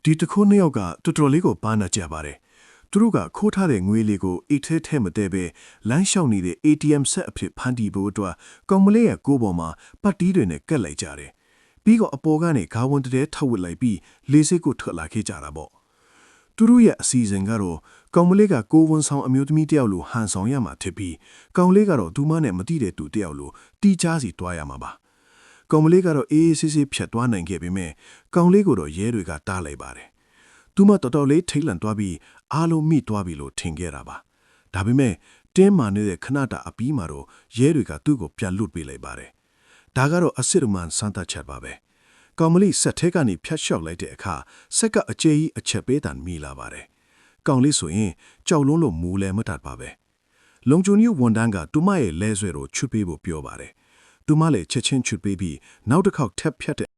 ဒီတခုနှစ်ယောက်ကတော်တော်လေးကိုပါနာကြပါတယ်သူတို့ကခိုးထားတဲ့ငွေလေးကိုအိတ်ထဲထဲမတည့်ပဲလမ်းလျှောက်နေတဲ့ ATM ဆက်အဖြစ်ဖန်တီးဖို့အတွက်ကောင်မလေးရဲ့ကိုယ်ပေါ်မှာပတ်တီးတွေနဲ့ကက်လိုက်ကြတယ်ပြီးတော့အပေါ်ကနေခါဝန်တဲထောက်ဝစ်လိုက်ပြီးလေးစိတ်ကိုထွက်လာခဲ့ကြတာပေါ့သူတို့ရဲ့အစီအစဉ်ကတော့ကောင်မလေးကကိုဝန်ဆောင်အမျိုးသမီးတယောက်လိုဟန်ဆောင်ရမှာဖြစ်ပြီးကောင်လေးကတော့သူမနဲ့မတိတဲ့သူတယောက်လိုတီးချားစီတွားရမှာပါကောင်မလေးကတော့အေးအေးဆေးဆေးဖြတ်သွားနိုင်ခဲ့ပေမဲ့ကောင်လေးကိုတော့ရဲတွေကတားလိုက်ပါတယ်သူမတော်တော်လေးထိတ်လန့်သွားပြီးအားလုံးမိသွားပြီလို့ထင်ခဲ့တာပါဒါပေမဲ့တင်းမာနေတဲ့ခဏတာအပြီးမှာတော့ရဲတွေကသူ့ကိုပြန်လွတ်ပေးလိုက်ပါတယ်ဒါကတော့အစစ်အမှန်စမ်းသပ်ချက်ပါပဲကောင်မလေးဆက်ထဲကနေဖြတ်လျှောက်လိုက်တဲ့အခါစက်ကအကျဲကြီးအချက်ပေးတန်မိလာပါတယ်ကောင်လေးဆိုရင်ကြောက်လုံးလို့မူလဲမတတ်ပါပဲလုံချုံကြီးဝန်တန်းကသူမရဲ့လဲဆွဲကိုချွတ်ပေးဖို့ပြောပါတယ်သူမလည်းချက်ချင်းချွတ်ပေးပြီးနောက်တစ်ခေါက်ထပ်ဖြတ်တဲ့